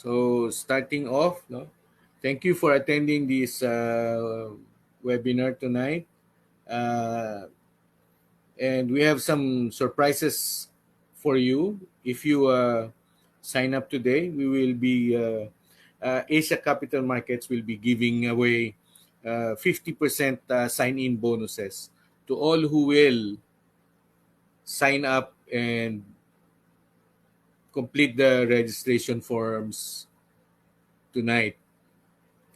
So starting off, no, thank you for attending this webinar tonight. Uh, and we have some surprises for you. If you sign up today, we will be Asia Capital Markets will be giving away 50% sign-in bonuses to all who will sign up and complete the registration forms tonight.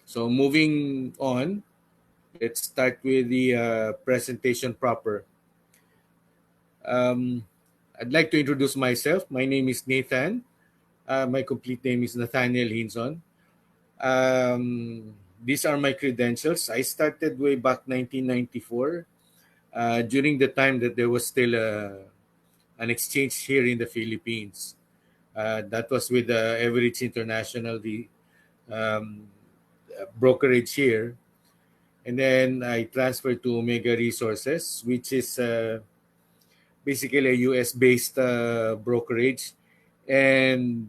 So moving on, let's start with the presentation proper. Um, I'd like to introduce myself. My name is Nathan. My complete name is Nathaniel Hinson. These are my credentials. I started way back 1994 during the time that there was still an exchange here in the Philippines. That was with Average International, the um, brokerage here. And then I transferred to Omega Resources, which is basically a US based brokerage. And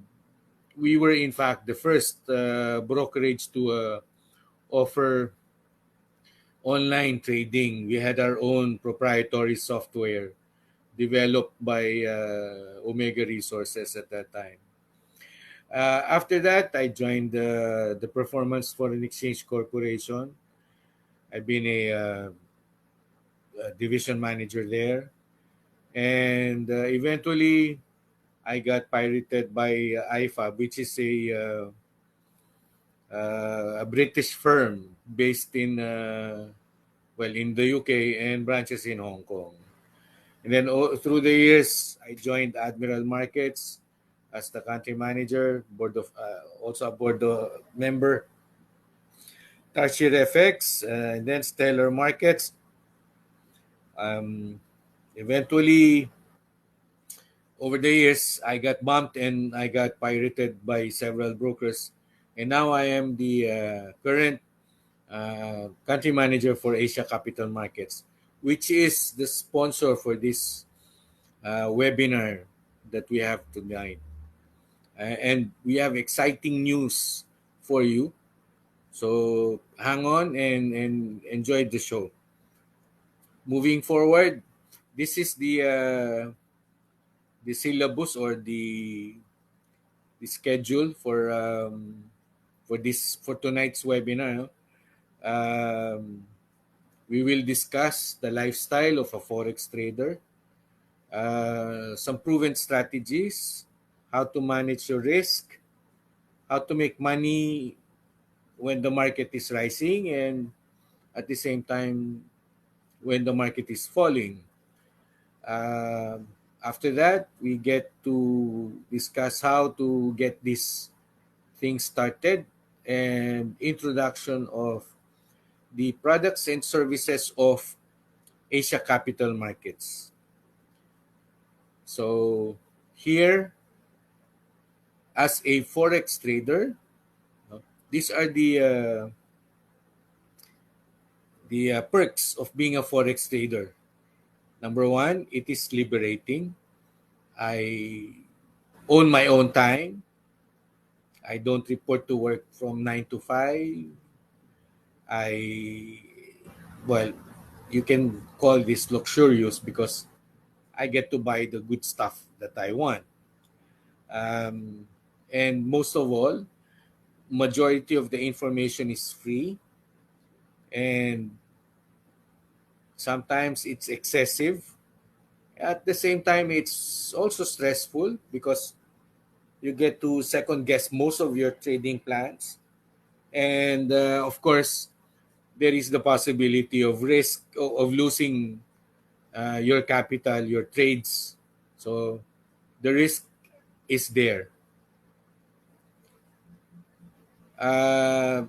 we were, in fact, the first brokerage to offer online trading. We had our own proprietary software developed by Omega Resources at that time. After that, I joined the Performance Foreign Exchange Corporation. I've been a division manager there. And eventually, I got pirated by IFAB, which is a British firm based in in the UK and branches in Hong Kong. And then through the years, I joined Admiral Markets as the country manager, board of also a board member, Tarsier FX, and then Stellar Markets. Um, Eventually, over the years, I got bumped and I got pirated by several brokers. And now I am the current country manager for Asia Capital Markets, which is the sponsor for this webinar that we have tonight. And we have exciting news for you. So hang on and enjoy the show. Moving forward, this is the syllabus or the schedule for tonight's webinar. Um, we will discuss the lifestyle of a forex trader, some proven strategies, how to manage your risk, how to make money when the market is rising, and at the same time when the market is falling. After that, we get to discuss how to get this thing started and introduction of the products and services of Asia Capital Markets. So here, as a forex trader, these are the perks of being a forex trader. Number one, it is liberating. I own my own time. I don't report to work from 9 to 5. I well, you can call this luxurious because I get to buy the good stuff that I want. Um, and most of all, majority of the information is free, and sometimes it's excessive. At the same time, it's also stressful because you get to second guess most of your trading plans. And of course, there is the possibility of risk of losing your capital, your trades. So the risk is there. Uh,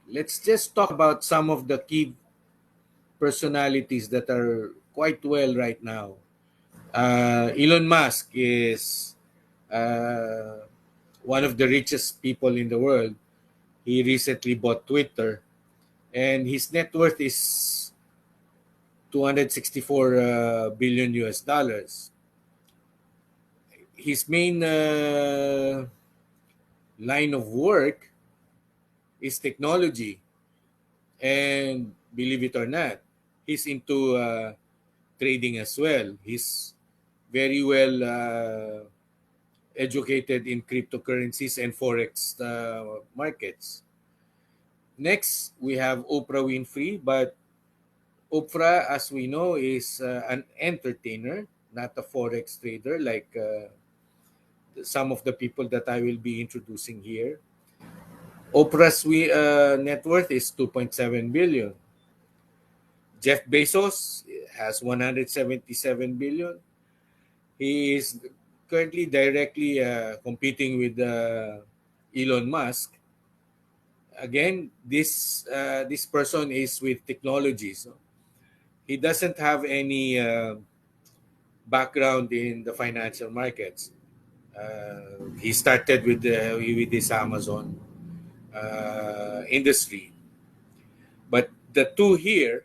let's just talk about some of the key personalities that are quite well right now. Elon Musk is uh, one of the richest people in the world. He recently bought Twitter, and his net worth is 264 billion US dollars. His main line of work is technology. And believe it or not, he's into trading as well. He's very well educated in cryptocurrencies and forex markets. Next, we have Oprah Winfrey, but Oprah, as we know, is an entertainer, not a forex trader like some of the people that I will be introducing here. Oprah's net worth is 2.7 billion. Jeff Bezos has 177 billion. He is currently directly competing with Elon Musk. Again, this person is with technology, so he doesn't have any background in the financial markets. He started with this Amazon industry, but the two here,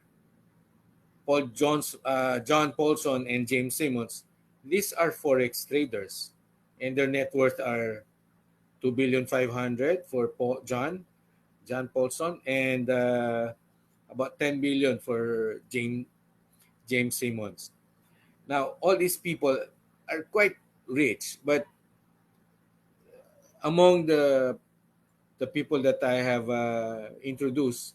John Paulson and James Simmons, these are forex traders, and their net worth are 2,500,000,000 for John Paulson, and about 10 billion for James Simmons. Now, all these people are quite rich, but among the people that I have introduced,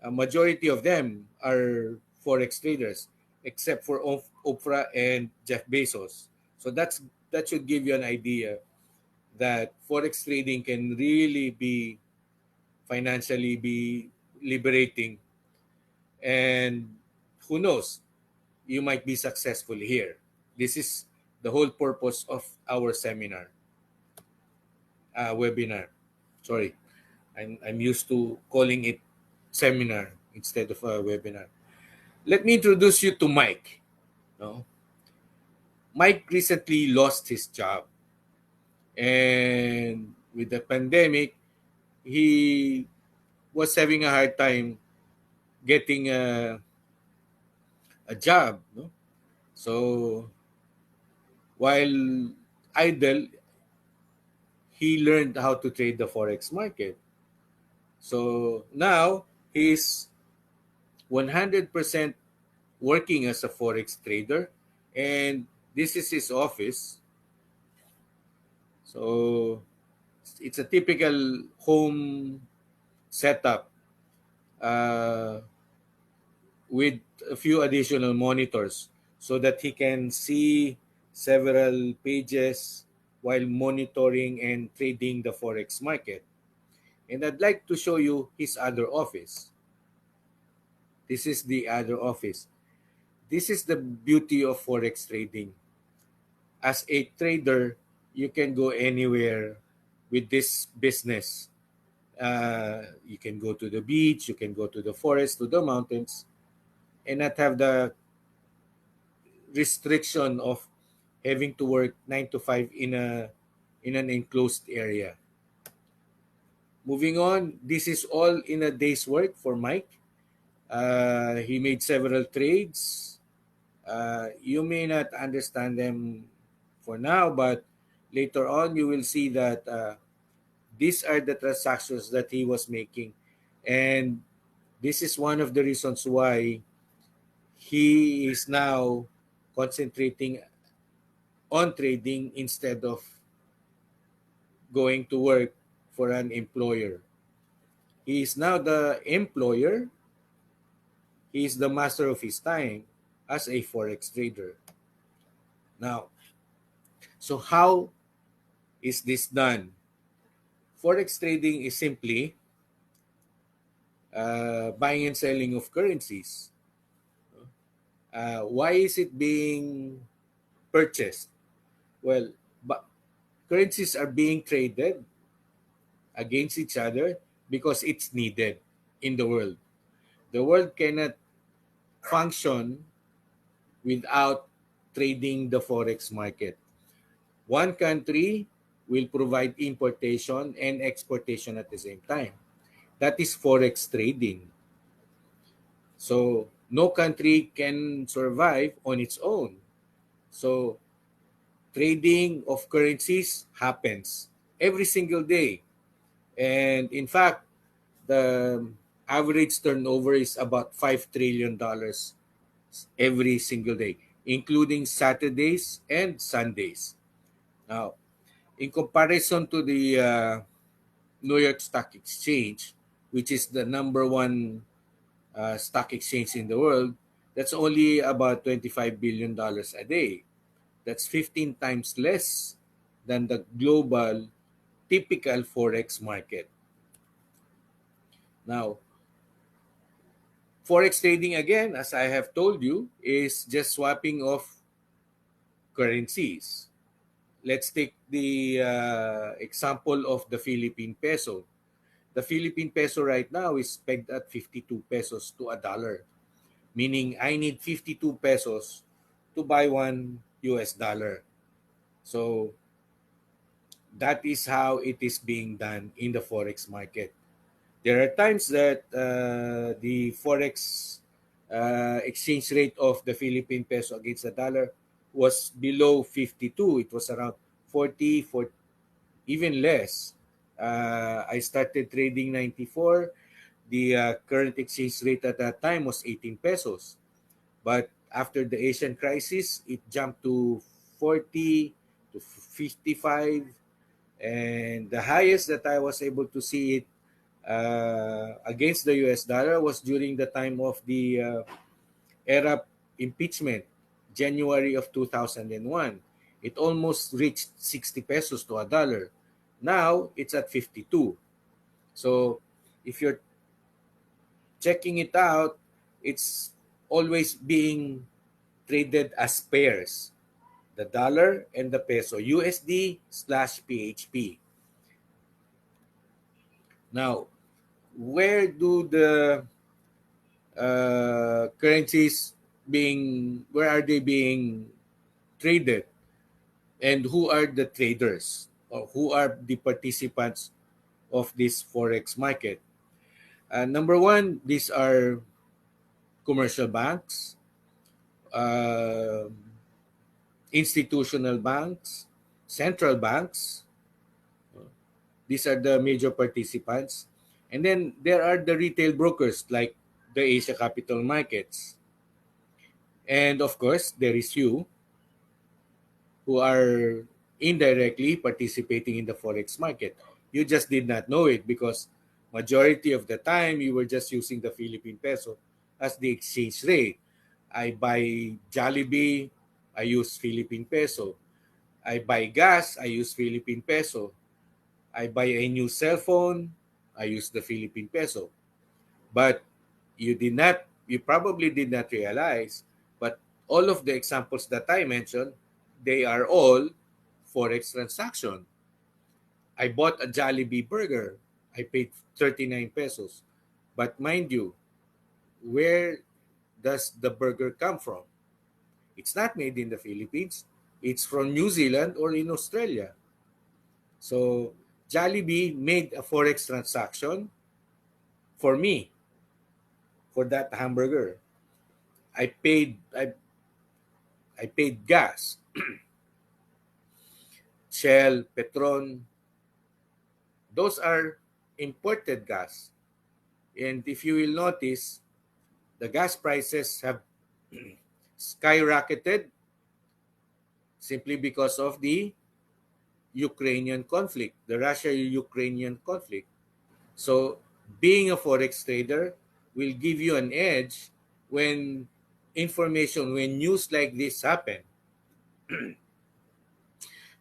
a majority of them are forex traders, except for Oprah and Jeff Bezos. So that should give you an idea that forex trading can really be financially be liberating, and who knows, you might be successful here. This is the whole purpose of our webinar. Sorry, I'm used to calling it seminar instead of a webinar. Let me introduce you to Mike. No? Mike recently lost his job, and with the pandemic, he was having a hard time getting a job. No? So while idle, he learned how to trade the forex market. So now he's 100% working as a forex trader, and this is his office. So it's a typical home setup uh, with a few additional monitors so that he can see several pages while monitoring and trading the forex market. And I'd like to show you his other office. This is the other office. This is the beauty of forex trading. As a trader, you can go anywhere with this business. You can go to the beach, you can go to the forest, to the mountains, and not have the restriction of having to work 9 to 5 in an enclosed area. Moving on, this is all in a day's work for Mike. He made several trades. You may not understand them for now, but later on you will see that these are the transactions that he was making. And this is one of the reasons why he is now concentrating on trading instead of going to work for an employer. He is now the employer. He is the master of his time as a forex trader. Now, so how is this done? Forex trading is simply buying and selling of currencies. Why is it being purchased? Well, currencies are being traded against each other because it's needed in the world. The world cannot function without trading the forex market. One country will provide importation and exportation at the same time. That is forex trading. So no country can survive on its own. So trading of currencies happens every single day. And in fact, the average turnover is about $5 trillion every single day, including Saturdays and Sundays. Now, in comparison to the New York Stock Exchange, which is the number one stock exchange in the world, that's only about $25 billion a day. That's 15 times less than the global typical Forex market. Now, Forex trading, again, as I have told you, is just swapping of currencies. Let's take the example of the Philippine peso. The Philippine peso right now is pegged at 52 pesos to a dollar, meaning I need 52 pesos to buy one US dollar. So that is how it is being done in the Forex market. There are times that the Forex exchange rate of the Philippine peso against the dollar was below 52. It was around 40, 40, even less. I started trading 94. The current exchange rate at that time was 18 pesos. But after the Asian crisis, it jumped to 40 to 55. And the highest that I was able to see it against the US dollar was during the time of the Arab impeachment, January of 2001. It almost reached 60 pesos to a dollar. Now it's at 52. So if you're checking it out, it's always being traded as pairs, the dollar and the peso, USD slash PHP. Now, where do the currencies where are they being traded, and who are the traders, or who are the participants of this forex market? Number one, these are commercial banks, uh, institutional banks, central banks. These are the major participants. And then there are the retail brokers like the Asia Capital Markets. And of course, there is you, who are indirectly participating in the forex market. You just did not know it because majority of the time you were just using the Philippine peso as the exchange rate. I buy Jollibee, I use Philippine peso. I buy gas, I use Philippine peso. I buy a new cell phone, I use the Philippine peso. But you probably did not realize, but all of the examples that I mentioned, they are all forex transaction. I bought a Jollibee burger. I paid 39 pesos. But mind you, where does the burger come from? It's not made in the Philippines. It's from New Zealand or in Australia. So Jollibee made a forex transaction for me for that hamburger. I paid I paid gas, Shell, Petron. Those are imported gas. And if you will notice, the gas prices have skyrocketed simply because of the Ukrainian conflict, the Russia-Ukrainian conflict. So being a forex trader will give you an edge when when news like this happen.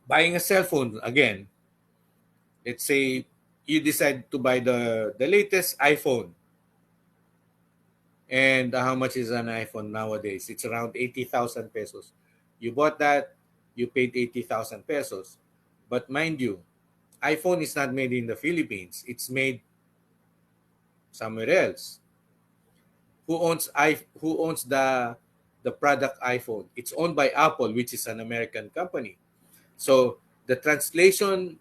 Buying a cell phone, again, let's say you decide to buy the latest iPhone. And how much is an iPhone nowadays? It's around 80,000 pesos. You bought that, you paid 80,000 pesos. But mind you, iPhone is not made in the Philippines. It's made somewhere else. Who owns the product iPhone? It's owned by Apple, which is an American company. So the translation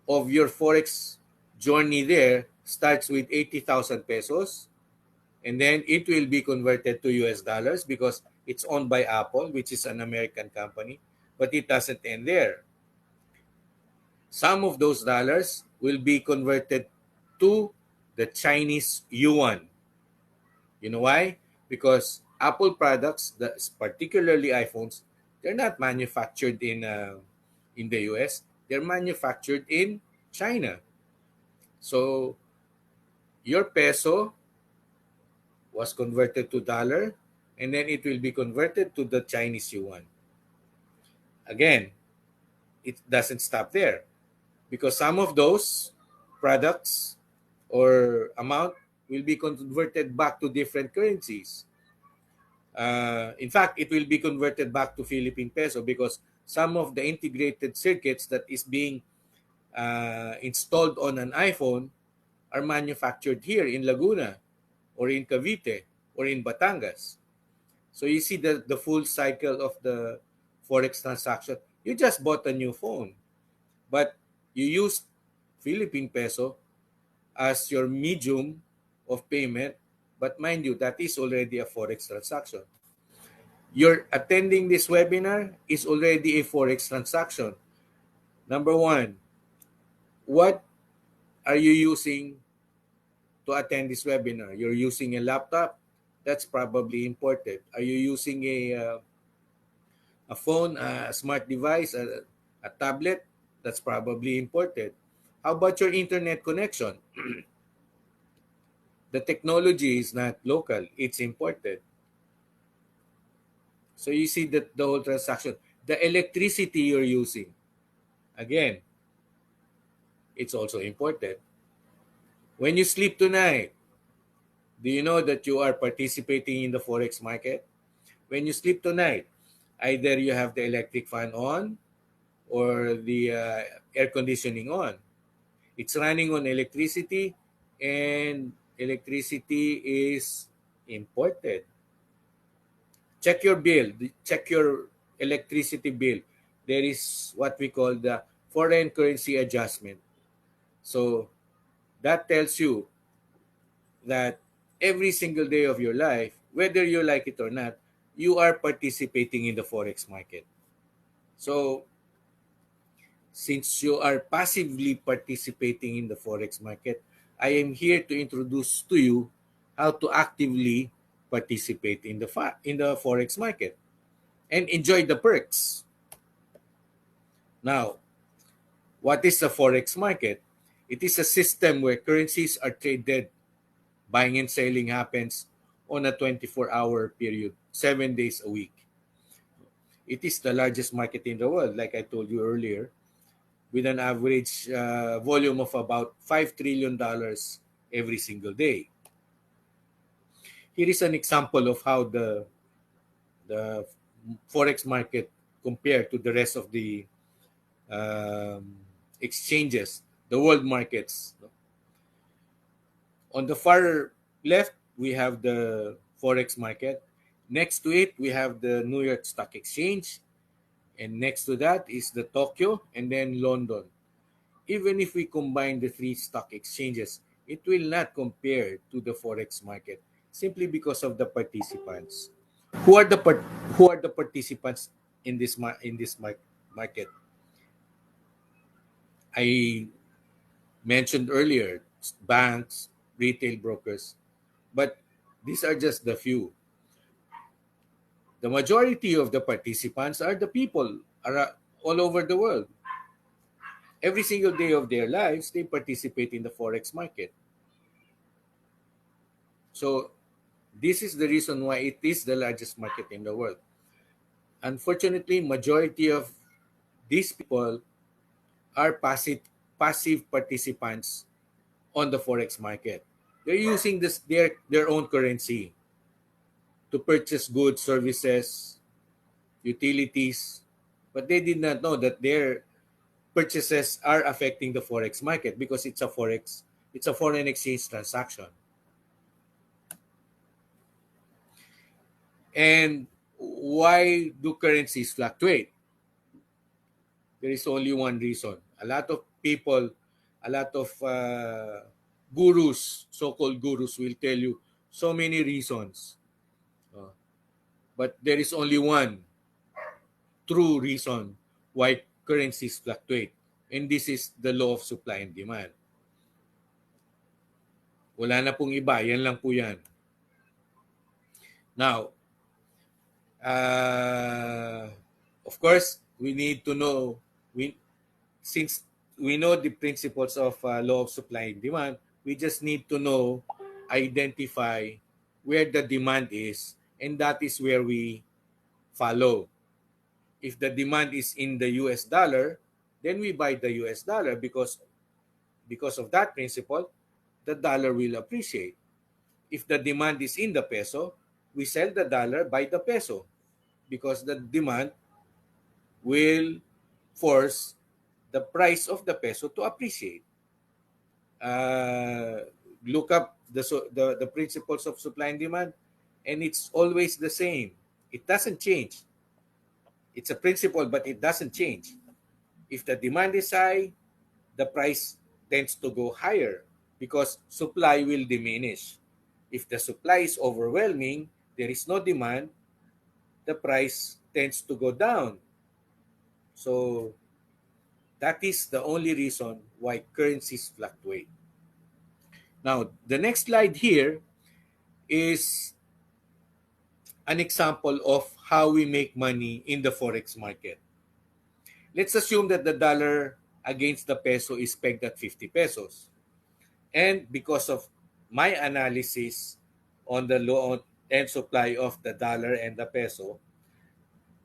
of your forex journey there starts with 80,000 pesos, and then it will be converted to US dollars because it's owned by Apple, which is an American company. But it doesn't end there. Some of those dollars will be converted to the Chinese yuan. You know why? Because Apple products, particularly iPhones, they're not manufactured in the US. They're manufactured in China. So your peso was converted to dollar, and then it will be converted to the Chinese yuan. Again, it doesn't stop there because some of those products or amount will be converted back to different currencies. In fact, it will be converted back to Philippine peso because some of the integrated circuits that is being installed on an iPhone are manufactured here in Laguna or in Cavite or in Batangas. So you see the full cycle of the Forex transaction. You just bought a new phone, but you used Philippine peso as your medium of payment. But mind you, that is already a Forex transaction. You're attending this webinar is already a Forex transaction. Number one, what are you using to attend this webinar? You're using a laptop? That's probably imported. Are you using a phone, a smart device, a tablet? That's probably imported. How about your internet connection? The technology is not local, it's imported. So you see that the whole transaction, the electricity you're using, again, it's also imported. When you sleep tonight, do you know that you are participating in the Forex market? When you sleep tonight, either you have the electric fan on or the air conditioning on. It's running on electricity, and electricity is imported. Check your bill, check your electricity bill. There is what we call the foreign currency adjustment. So that tells you that every single day of your life, whether you like it or not, you are participating in the forex market. So since you are passively participating in the forex market, I am here to introduce to you how to actively participate in the forex market and enjoy the perks. Now, what is the forex market? It is a system where currencies are traded. Buying and selling happens on a 24-hour period, 7 days a week. It is the largest market in the world, like I told you earlier, with an average volume of about $5 trillion every single day. Here is an example of how the forex market compared to the rest of the exchanges, the world markets. On the far left, we have the forex market. Next to it, we have the New York Stock Exchange, and next to that is the Tokyo and then London. Even if we combine the three stock exchanges, it will not compare to the forex market simply because of the participants. Who are who are the participants in market? I mentioned earlier banks, retail brokers, but these are just the few. The majority of the participants are the people all over the world. Every single day of their lives, they participate in the forex market. So this is the reason why it is the largest market in the world. Unfortunately, majority of these people are passive participants on the forex market. They're using their own currency to purchase goods, services, utilities, but they did not know that their purchases are affecting the forex market because it's a foreign exchange transaction. And why do currencies fluctuate? There is only one reason. A lot of people, a lot of gurus, so-called gurus, will tell you so many reasons. Uh, but there is only one true reason why currencies fluctuate. And this is the law of supply and demand. Wala na pong iba. Yan lang po yan. Now, uh, of course, we need to know, since we know the principles of law of supply and demand, we just need to know, identify where the demand is, and that is where we follow. If the demand is in the US dollar, then we buy the US dollar because of that principle, the dollar will appreciate. If the demand is in the peso, we sell the dollar, buy the peso because the demand will force the price of the peso to appreciate. Uh, Look up the principles of supply and demand, and it's always the same. It doesn't change. It's a principle, but it doesn't change. If the demand is high, the price tends to go higher because supply will diminish. If the supply is overwhelming, there is no demand, the price tends to go down. So that is the only reason why currencies fluctuate. Now, the next slide here is an example of how we make money in the Forex market. Let's assume that the dollar against the peso is pegged at 50 pesos. And because of my analysis on the low and supply of the dollar and the peso,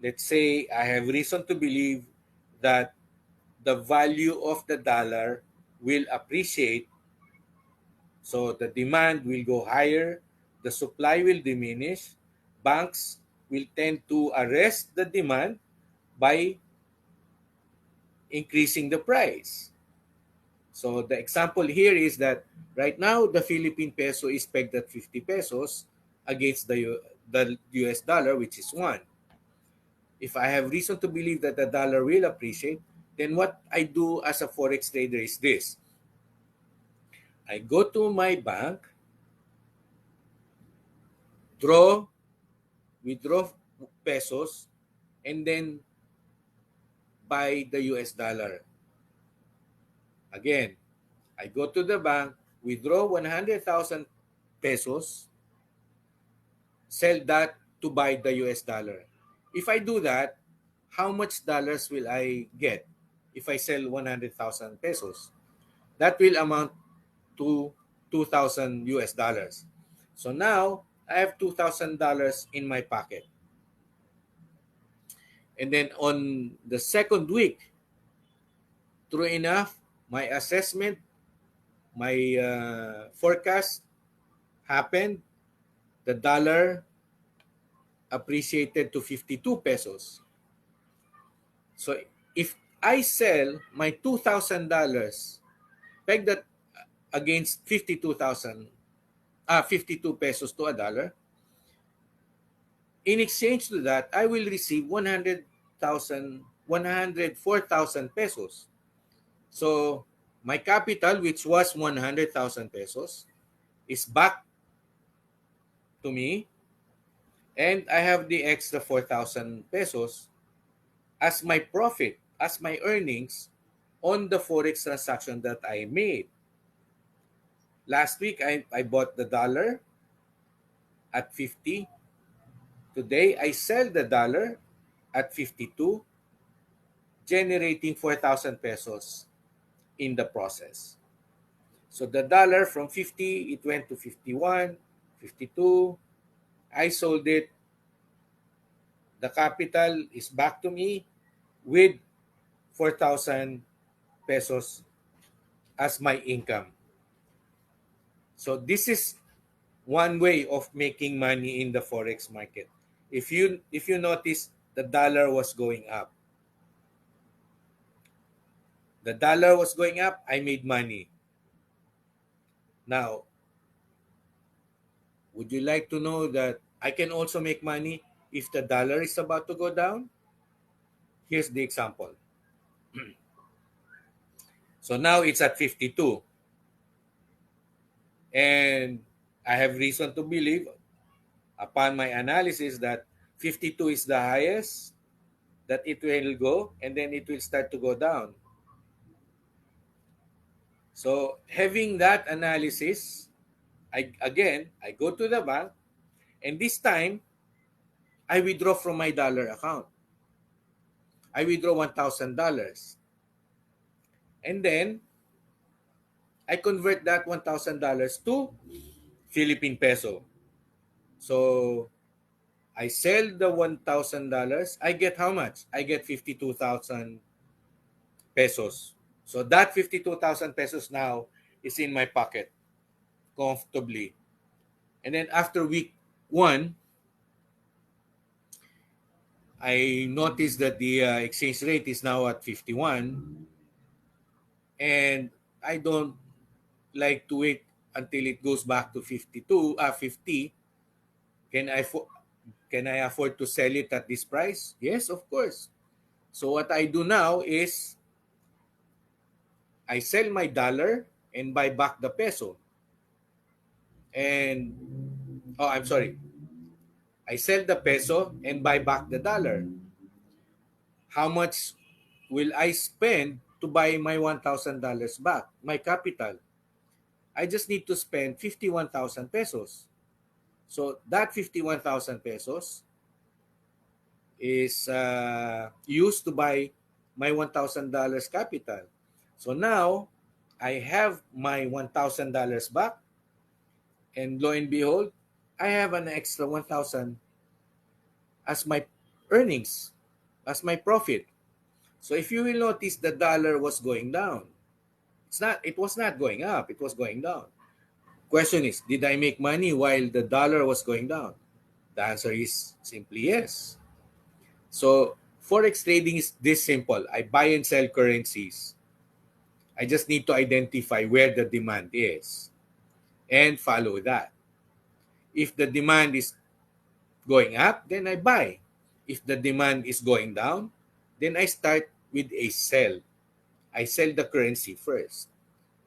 let's say I have reason to believe that the value of the dollar will appreciate. So the demand will go higher, the supply will diminish, banks will tend to arrest the demand by increasing the price. So the example here is that right now the Philippine peso is pegged at 50 pesos against the US dollar, which is 1. If I have reason to believe that the dollar will appreciate, then what I do as a forex trader is this. I go to my bank, draw, withdraw pesos, and then buy the US dollar. Again, I go to the bank, withdraw 100,000 pesos, sell that to buy the US dollar. If I do that, how much dollars will I get if I sell 100,000 pesos? That will amount to 2,000 US dollars. So now I have $2,000 in my pocket. And then on the second week, true enough, my assessment, my forecast happened. The dollar appreciated to 52 pesos. So if I sell my $2,000 peg that against 52 pesos to a dollar, in exchange to that, I will receive 104,000 pesos. So my capital, which was 100,000 pesos, is back to me, and I have the extra 4,000 pesos as my profit, as my earnings on the forex transaction that I made. Last week, I bought the dollar at 50. Today, I sell the dollar at 52, generating 4,000 pesos in the process. So the dollar from 50, it went to 51, 52. I sold it. The capital is back to me with 4,000 pesos as my income. So this is one way of making money in the forex market. If you notice, the dollar was going up. The dollar was going up, I made money. Now, would you like to know that I can also make money if the dollar is about to go down? Here's the example. So now it's at 52. And I have reason to believe, upon my analysis, that 52 is the highest that it will go, and then it will start to go down. So having that analysis, I go to the bank, and this time I withdraw from my dollar account. I withdraw $1,000, and then I convert that $1,000 to Philippine peso. So I sell the $1,000. I get how much? I get 52,000 pesos. So that 52,000 pesos now is in my pocket comfortably. And then after week one, I noticed that the exchange rate is now at 51, and I don't like to wait until it goes back to 50. Can I can I afford to sell it at this price? Yes, of course. So what I do now is I sell my dollar and buy back the peso. And oh, I'm sorry. I sell the peso and buy back the dollar. How much will I spend to buy my $1,000 back, my capital? I just need to spend 51,000 pesos. So that 51,000 pesos is used to buy my $1,000 capital. So now I have my $1,000 back, and lo and behold, I have an extra 1,000 as my earnings, as my profit. So if you will notice, the dollar was going down. It was not going up, it was going down. Question is, did I make money while the dollar was going down? The answer is simply yes. So Forex trading is this simple. I buy and sell currencies. I just need to identify where the demand is and follow that. If the demand is going up, then I buy. If the demand is going down, then I start with a sell. I sell the currency first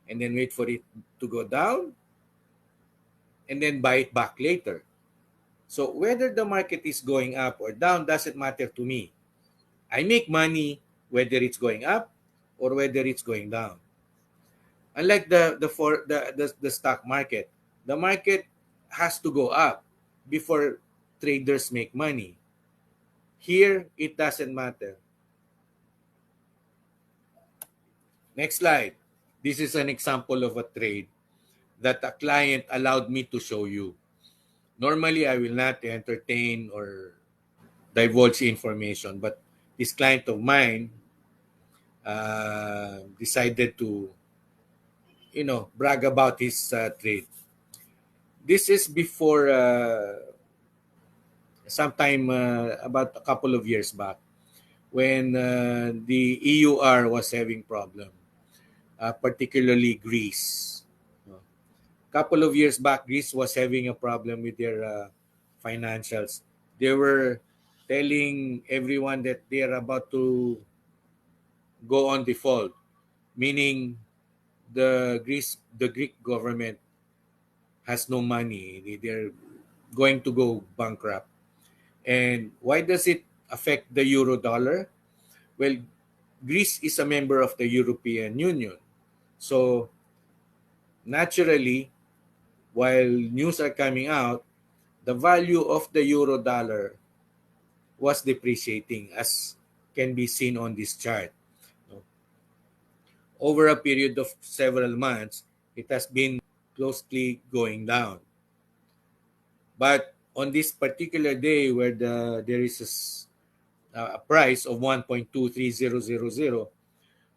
and then wait for it to go down and then buy it back later. So whether the market is going up or down doesn't matter to me. I make money whether it's going up or whether it's going down. Unlike the stock market, the market has to go up before traders make money. Here, it doesn't matter. Next slide. This is an example of a trade that a client allowed me to show you. Normally, I will not entertain or divulge information, but this client of mine decided to, brag about his trade. This is before sometime about a couple of years back when the EUR was having problem, particularly Greece. Couple of years back, Greece was having a problem with their financials. They were telling everyone that they are about to go on default, meaning the Greek government has no money. They're going to go bankrupt. And why does it affect the euro dollar? Well, Greece is a member of the European Union. So naturally, while news are coming out, the value of the euro dollar was depreciating, as can be seen on this chart. Over a period of several months, it has been closely going down. But on this particular day where there is a price of 1.23000,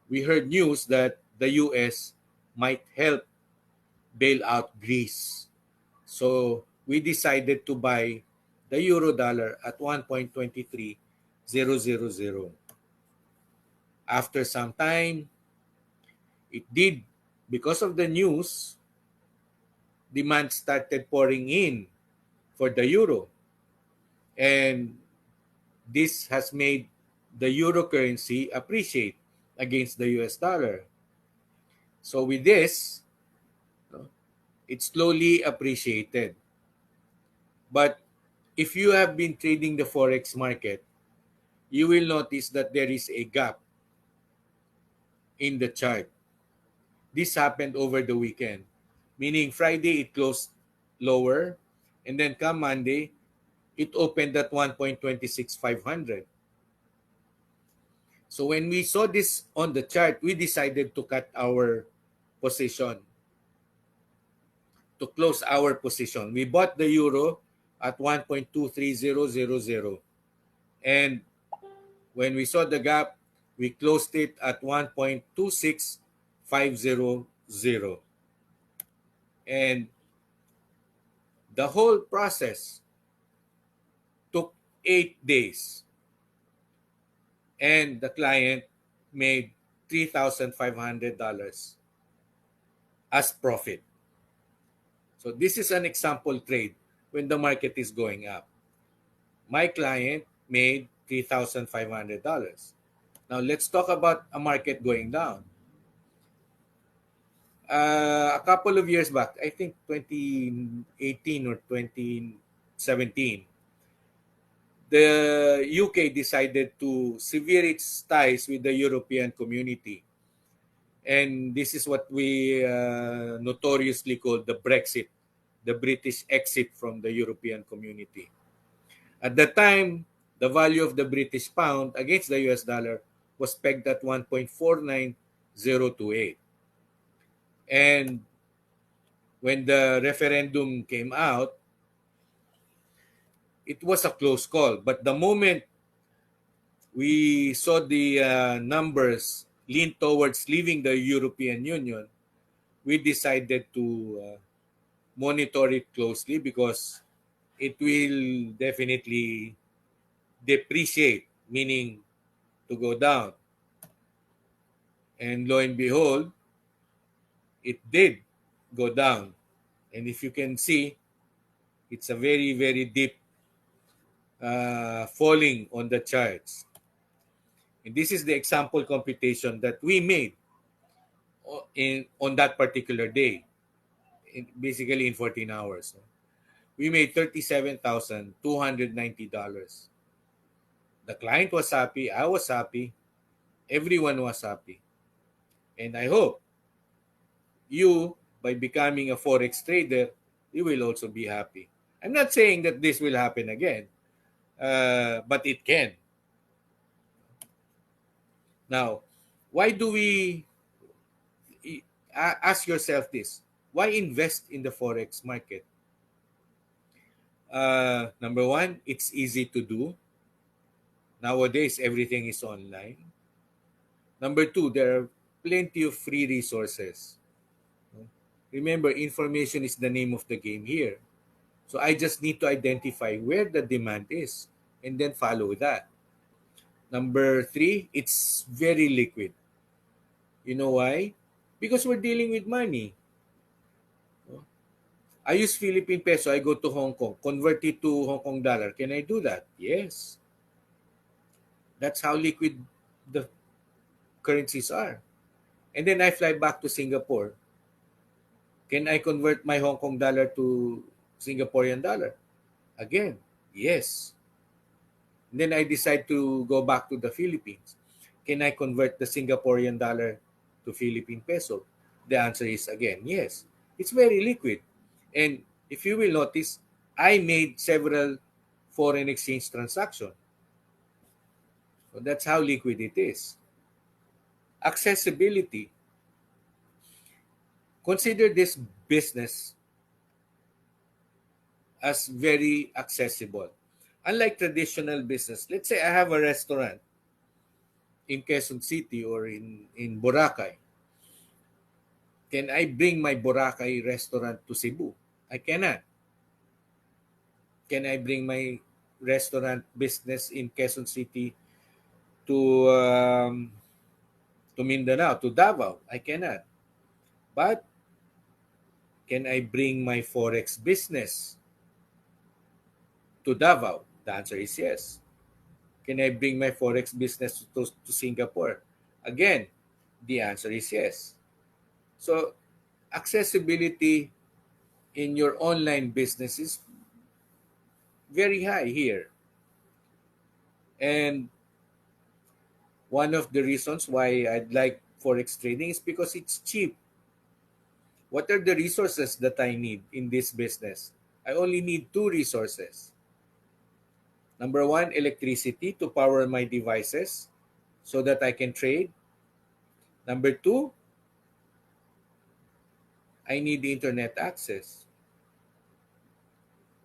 we heard news that the US might help bail out Greece. So we decided to buy the euro dollar at 1.23000. After some time, it did, because of the news, demand started pouring in for the euro. And this has made the euro currency appreciate against the US dollar. So with this, it slowly appreciated. But if you have been trading the Forex market, you will notice that there is a gap in the chart. This happened over the weekend, meaning Friday it closed lower, and then come Monday, it opened at 1.26500. So when we saw this on the chart, we decided to cut our position, to close our position. We bought the euro at 1.23000. And when we saw the gap, we closed it at 1.26500. And the whole process took 8 days. And the client made $3,500 as profit. So this is an example trade when the market is going up. My client made $3,500. Now let's talk about a market going down. A couple of years back, I think 2018 or 2017, the UK decided to sever its ties with the European community. And this is what we notoriously call the Brexit, the British exit from the European community. At the time, the value of the British pound against the US dollar was pegged at 1.49028. And when the referendum came out, it was a close call. But the moment we saw the numbers lean towards leaving the European Union, we decided to monitor it closely because it will definitely depreciate, meaning to go down. And lo and behold, it did go down. And if you can see, it's a very, very deep falling on the charts. And this is the example computation that we made on that particular day, basically in 14 hours. We made $37,290. The client was happy, I was happy, everyone was happy. And I hope you, by becoming a Forex trader, you will also be happy. I'm not saying that this will happen again, but it can. Now, why do we ask yourself this? Why invest in the Forex market? Number one, it's easy to do. Nowadays, everything is online. Number two, there are plenty of free resources. Remember, information is the name of the game here. So I just need to identify where the demand is and then follow that. Number three, it's very liquid. You know why? Because we're dealing with money. I use Philippine peso. I go to Hong Kong, convert it to Hong Kong dollar. Can I do that? Yes. That's how liquid the currencies are. And then I fly back to Singapore. Can I convert my Hong Kong dollar to Singaporean dollar? Again, yes. And then I decide to go back to the Philippines. Can I convert the Singaporean dollar to Philippine peso? The answer is again, yes. It's very liquid. And if you will notice, I made several foreign exchange transactions. So that's how liquid it is. Accessibility. Consider this business as very accessible. Unlike traditional business, let's say I have a restaurant in Quezon City or in Boracay. Can I bring my Boracay restaurant to Cebu? I cannot. Can I bring my restaurant business in Quezon City to to Mindanao, to Davao? I cannot. But can I bring my Forex business to Davao? The answer is yes. Can I bring my Forex business to Singapore? Again, the answer is yes. So, accessibility in your online business is very high here. And one of the reasons why I'd like Forex trading is because it's cheap. What are the resources that I need in this business? I only need two resources. Number one, electricity to power my devices so that I can trade. Number two, I need the internet access.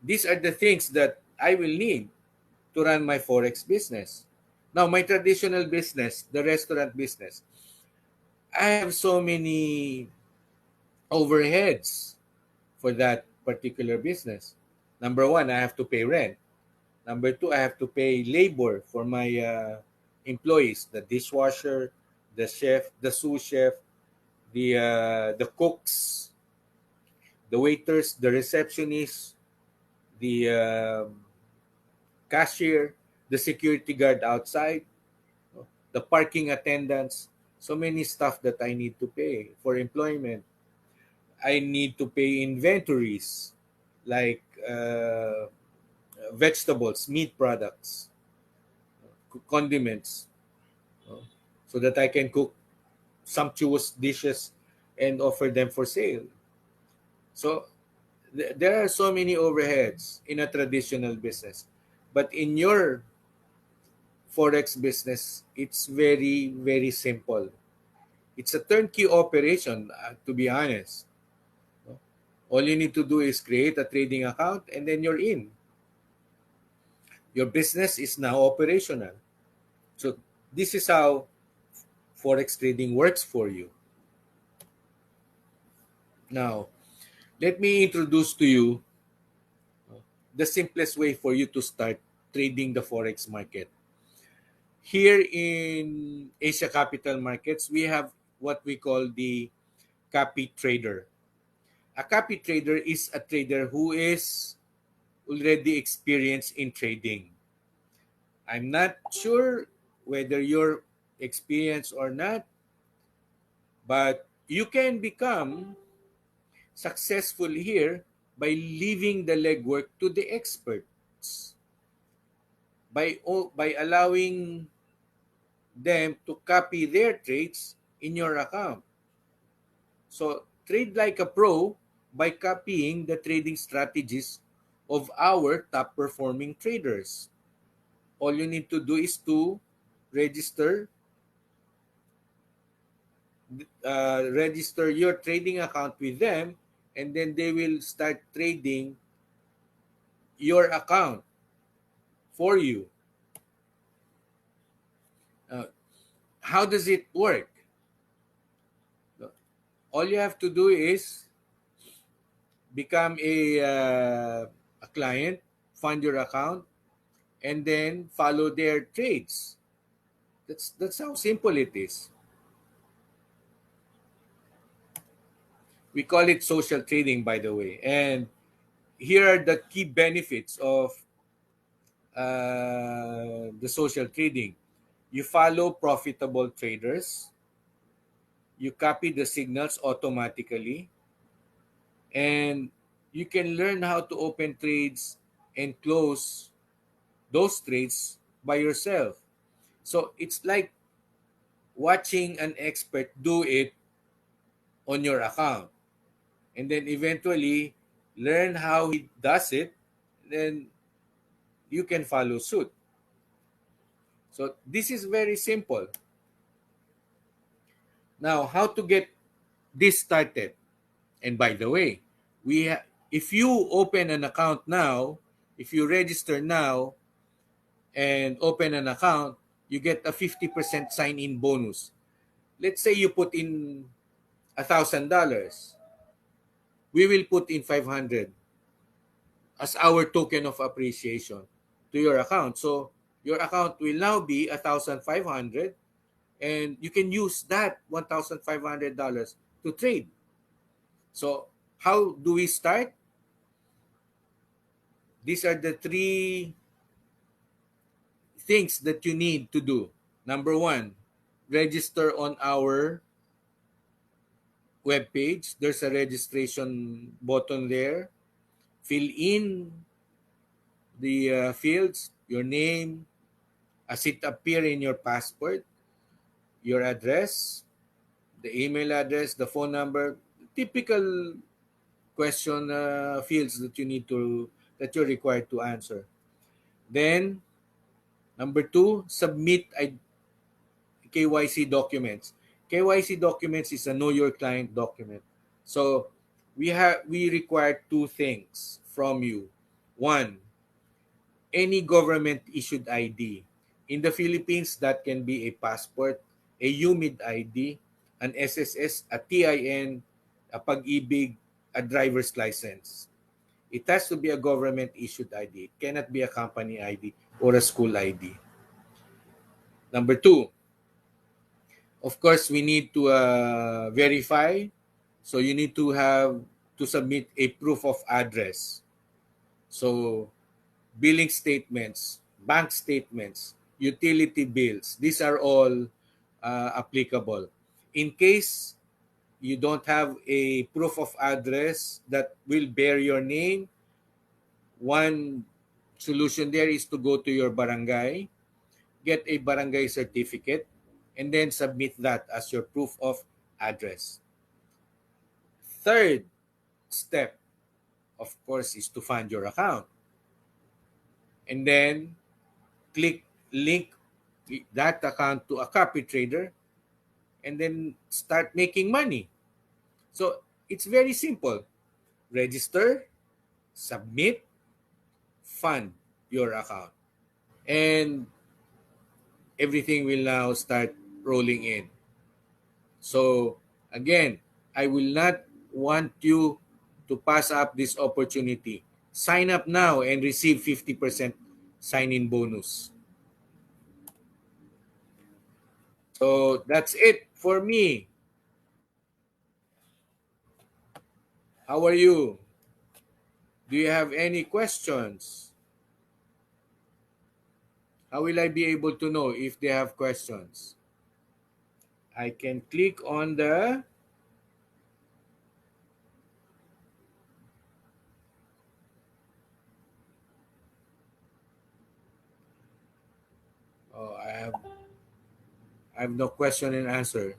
These are the things that I will need to run my Forex business. Now, my traditional business, the restaurant business, I have so many overheads for that particular business. Number one, I have to pay rent. Number two, I have to pay labor for my employees, the dishwasher, the chef, the sous chef, the cooks, the waiters, the receptionists, the cashier, the security guard outside, the parking attendants. So many stuff that I need to pay for employment. I need to pay inventories like vegetables, meat products, condiments, uh, so that I can cook sumptuous dishes and offer them for sale. So there are so many overheads in a traditional business. But in your Forex business, it's very, very simple. It's a turnkey operation, to be honest. No? All you need to do is create a trading account and then you're in. Your business is now operational. So this is how Forex trading works for you. Now, let me introduce to you the simplest way for you to start trading the Forex market. Here in Asia Capital Markets, we have what we call the copy trader. A copy trader is a trader who is already experienced in trading. I'm not sure whether you're experienced or not, but you can become successful here by leaving the legwork to the experts, by allowing them to copy their trades in your account. So trade like a pro by copying the trading strategies of our top performing traders. All you need to do is to register register your trading account with them, and then they will start trading your account for you. Uh, how does it work? All you have to do is become a client, fund your account, and then follow their trades. That's how simple it is. We call it social trading, by the way. And here are the key benefits of the social trading. You follow profitable traders. You copy the signals automatically, and you can learn how to open trades and close those trades by yourself. So it's like watching an expert do it on your account, and then eventually learn how he does it, then you can follow suit. So this is very simple. Now, how to get this started? And by the way, if you open an account now, if you register now and open an account, you get a 50% sign-in bonus. Let's say you put in $1,000. We will put in 500 as our token of appreciation to your account. So your account will now be 1,500, and you can use that $1,500 to trade. So how do we start? These are the three things that you need to do. Number one, register on our webpage. There's a registration button there. Fill in the fields, your name, as it appear in your passport, your address, the email address, the phone number. typical question fields that you're required to answer. Then number two, submit KYC documents. KYC documents is a know your client document. So we require two things from you. One, any government issued ID. In the Philippines, that can be a passport, a UMID ID, an SSS, a TIN, a pag-ibig, a driver's license. It has to be a government issued ID. It cannot be a company ID or a school ID. Number two, of course, we need to verify. So you need to have to submit a proof of address. So billing statements, bank statements, utility bills, these are all applicable. In case you don't have a proof of address that will bear your name, one solution there is to go to your barangay, get a barangay certificate, and then submit that as your proof of address. Third step, of course, is to fund your account. And then click link that account to a copy trader and then start making money. So it's very simple. Register, submit, fund your account. And everything will now start rolling in. So again, I will not want you to pass up this opportunity. Sign up now and receive 50% sign-in bonus. So that's it for me. How are you? Do you have any questions? How will I be able to know if they have questions? I can click on the oh, I have no question and answer.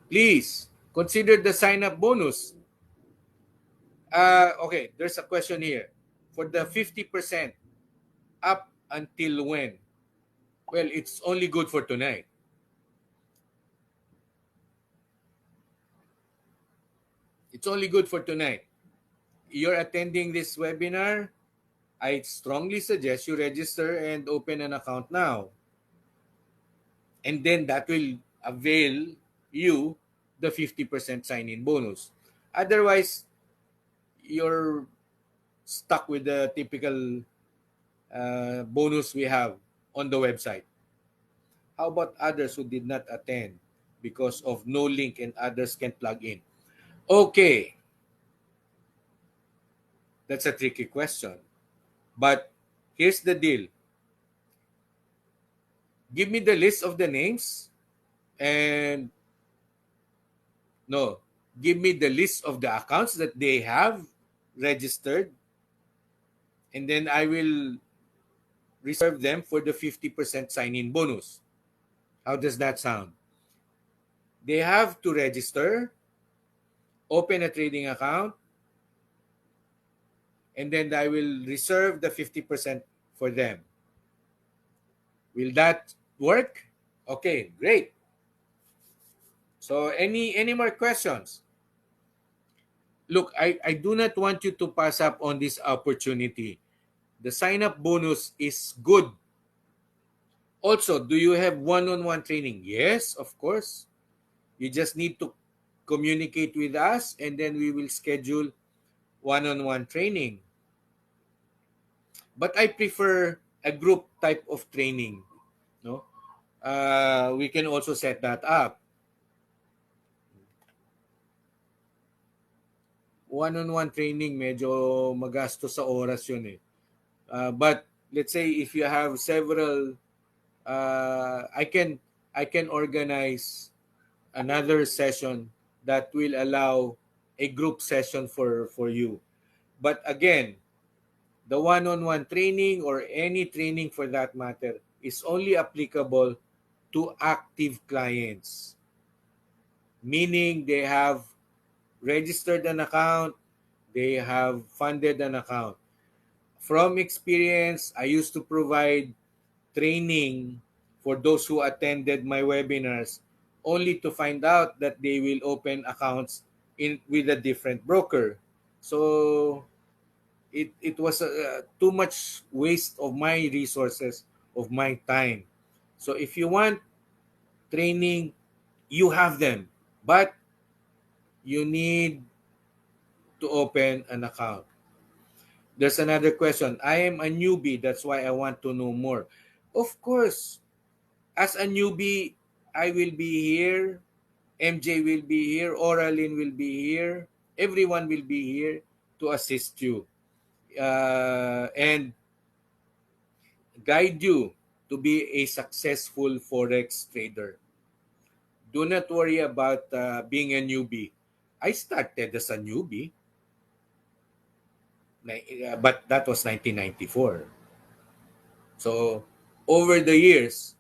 Please consider the sign up bonus. Okay, there's a question here. For the 50% up until when? Well, it's only good for tonight. It's only good for tonight. You're attending this webinar. I strongly suggest you register and open an account now. And then that will avail you the 50% sign-in bonus. Otherwise, you're stuck with the typical bonus we have on the website. How about others who did not attend because of no link and others can plug in? Okay, that's a tricky question. But here's the deal. Give me the list of the names and no, give me the list of the accounts that they have registered and then I will reserve them for the 50% sign-in bonus. How does that sound? They have to register, open a trading account, and then I will reserve the 50% for them. Will that work? Okay, great. So any more questions? Look, I do not want you to pass up on this opportunity. The sign-up bonus is good. Also, do you have one-on-one training? Yes, of course. You just need to communicate with us and then we will schedule one-on-one training. But I prefer a group type of training. No, we can also set that up. One-on-one training, medyo magastos sa oras yun eh. But let's say if you have several, I can organize another session that will allow a group session for you. But again, the one-on-one training or any training for that matter is only applicable to active clients. meaning they have registered an account, they have funded an account. From experience, I used to provide training for those who attended my webinars only to find out that they will open accounts in with a different broker. So it was too much waste of my resources, of my time. So if you want training, you have them, but you need to open an account. There's another question. I am a newbie, that's why I want to know more. Of course, as a newbie, I will be here, MJ will be here, Oraline will be here, everyone will be here to assist you and guide you to be a successful Forex trader. Do not worry about being a newbie. I started as a newbie, but that was 1994. So over the years,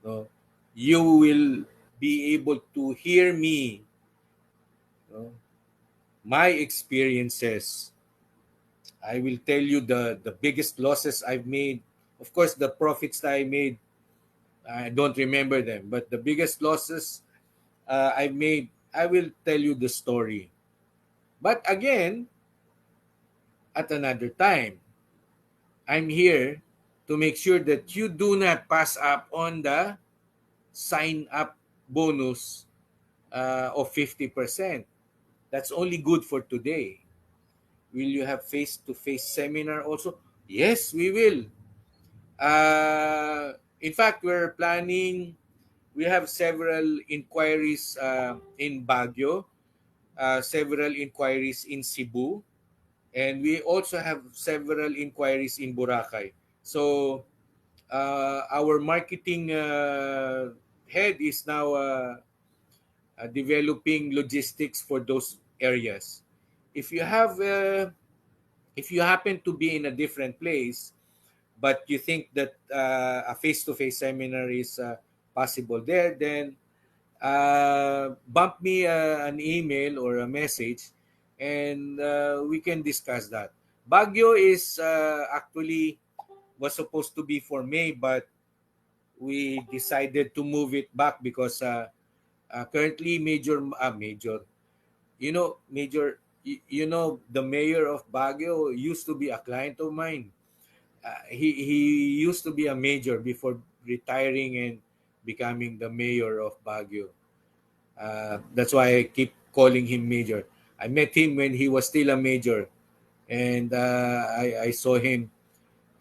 no, you will be able to hear me, no, my experiences. I will tell you the biggest losses I've made. Of course, the profits that I made, I don't remember them, but the biggest losses I've made, I will tell you the story. But again, at another time, I'm here to make sure that you do not pass up on the sign up bonus of 50%. That's only good for today. Will you have face to face seminar also? Yes, we will. In fact, we have several inquiries in Baguio, several inquiries in Cebu, and we also have several inquiries in Boracay. So our marketing head is now developing logistics for those areas. If you have, if you happen to be in a different place, but you think that a face-to-face seminar is possible there, then bump me an email or a message, and we can discuss that. Baguio is actually was supposed to be for May, but we decided to move it back because currently the mayor of Baguio used to be a client of mine. He used to be a major before retiring and becoming the mayor of Baguio. That's why I keep calling him major. I met him when he was still a major, and I saw him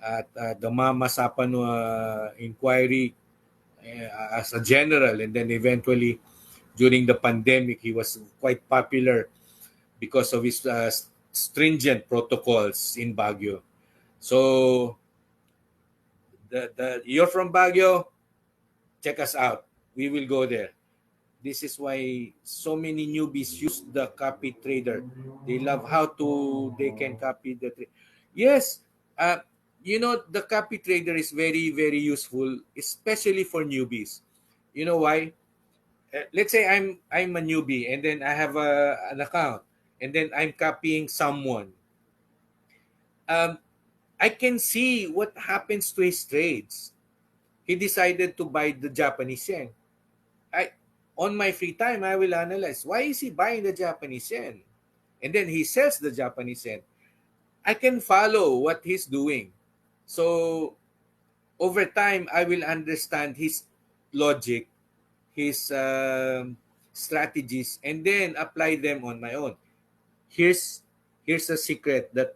at the Mama Sapano inquiry as a general, and then eventually during the pandemic he was quite popular because of his stringent protocols in Baguio. So you're from Baguio, check us out. We will go there. This is why so many newbies use the copy trader. They love how to they can copy the yes. The copy trader is very very useful, especially for newbies. You know why? Let's say I'm a newbie and then I have an account and then I'm copying someone. Um, I can see what happens to his trades. He decided to buy the Japanese yen. I on my free time I will analyze why is he buying the Japanese yen, and then he sells the Japanese yen. I can follow what he's doing. So over time I will understand his logic, his strategies, and then apply them on my own. Here's here's a secret that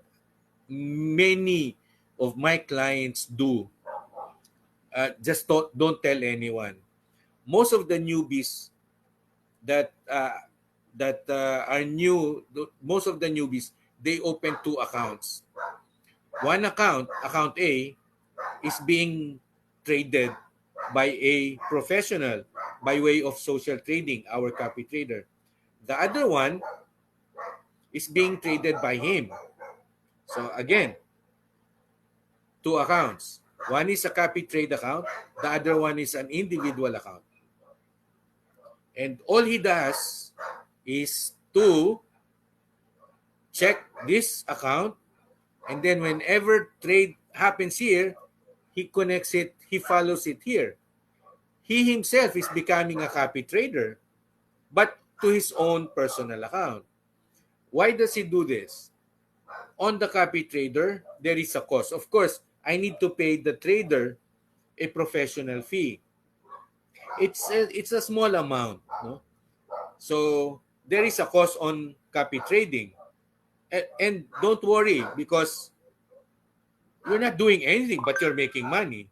many of my clients do. Just don't tell anyone. Most of the newbies that are new, most of the newbies, they open two accounts. One account, account A, is being traded by a professional by way of social trading, our copy trader. The other one is being traded by him. So again, two accounts. One is a copy trade account, the other one is an individual account. And all he does is to check this account, and then whenever trade happens here, he connects it, he follows it here. He himself is becoming a copy trader, but to his own personal account. Why does he do this? On the copy trader, there is a cost. Of course, I need to pay the trader a professional fee. It's a small amount, no? So there is a cost on copy trading. And don't worry, because you're not doing anything but you're making money.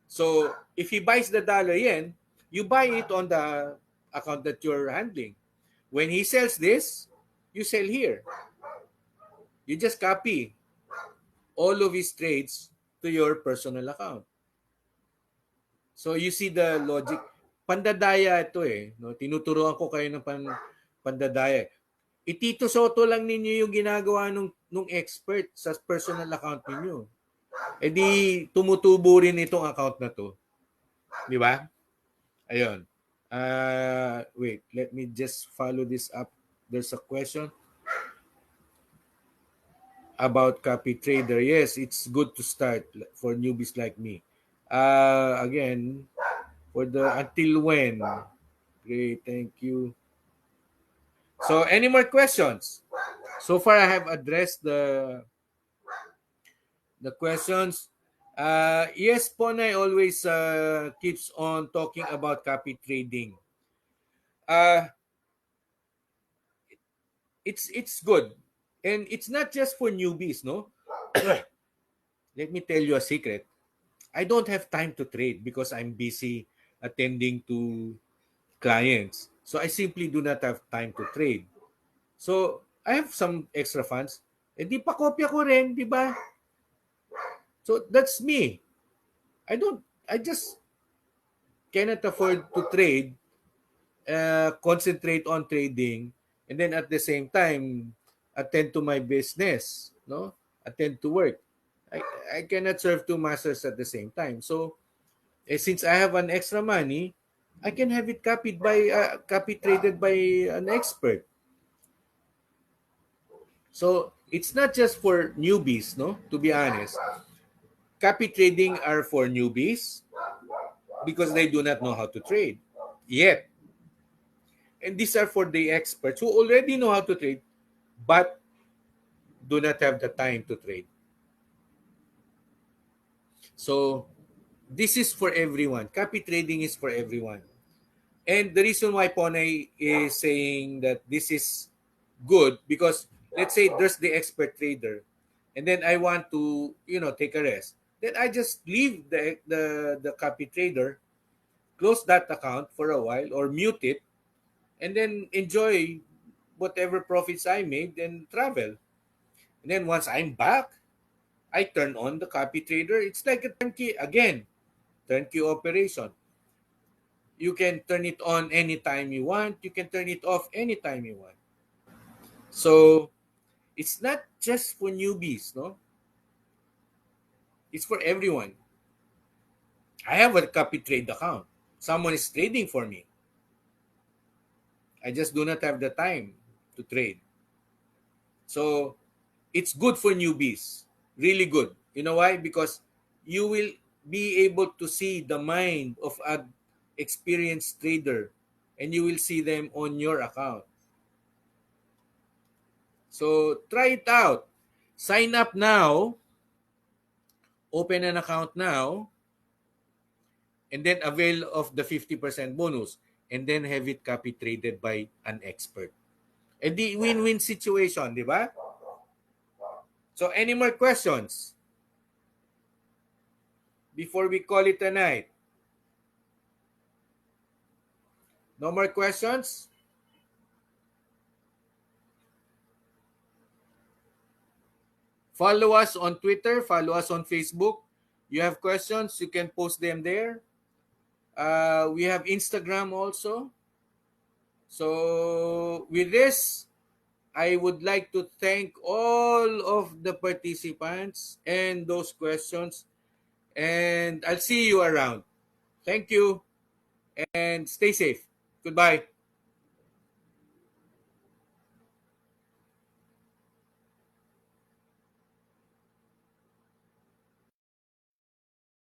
So if he buys the dollar yen, you buy it on the account that you're handling. When he sells this, you sell here. You just copy all of his trades to your personal account. So you see the logic. Pandadaya ito eh. No? Tinuturuan ko kayo ng pandadaya. Itito Soto lang ninyo yung ginagawa nung expert sa personal account ninyo. E di tumutubo rin itong account na to. Di ba? Ayun. Wait, let me just follow this up. There's a question about copy trader. Yes, it's good to start for newbies like me. Again, for the until when? Great, thank you. So, any more questions? So far, I have addressed the questions. Yes, Ponay always keeps on talking about copy trading. Uh, it's good, and it's not just for newbies, no. Let me tell you a secret. I don't have time to trade because I'm busy attending to clients. So I simply do not have time to trade. So I have some extra funds. Eh di pa kopya ko rin, di ba? So that's me. I just cannot afford to trade, concentrate on trading, and then at the same time attend to my business, no? Attend to work. I, I cannot serve two masters at the same time. So since I have an extra money, I can have it copy traded by an expert. So it's not just for newbies, no? To be honest, copy trading are for newbies because they do not know how to trade yet, and these are for the experts who already know how to trade but do not have the time to trade. So this is for everyone. Copy trading is for everyone. And the reason why Ponay is saying that this is good because let's say there's the expert trader and then I want to, take a rest. Then I just leave the copy trader, close that account for a while or mute it, and then enjoy whatever profits I made and travel. And then once I'm back, I turn on the copy trader. It's like a turnkey again, turnkey operation. You can turn it on anytime you want. You can turn it off anytime you want. So it's not just for newbies, no? It's for everyone. I have a copy trade account. Someone is trading for me. I just do not have the time to trade. So it's good for newbies. Really good. You know why? Because you will be able to see the mind of an experienced trader and you will see them on your account. So try it out. Sign up now, open an account now, and then avail of the 50% bonus and then have it copy traded by an expert. And the win-win situation, di ba? So any more questions before we call it a night? No more questions? Follow us on Twitter, follow us on Facebook. You have questions, you can post them there. We have Instagram also. So with this, I would like to thank all of the participants and those questions. And I'll see you around. Thank you and stay safe. Goodbye.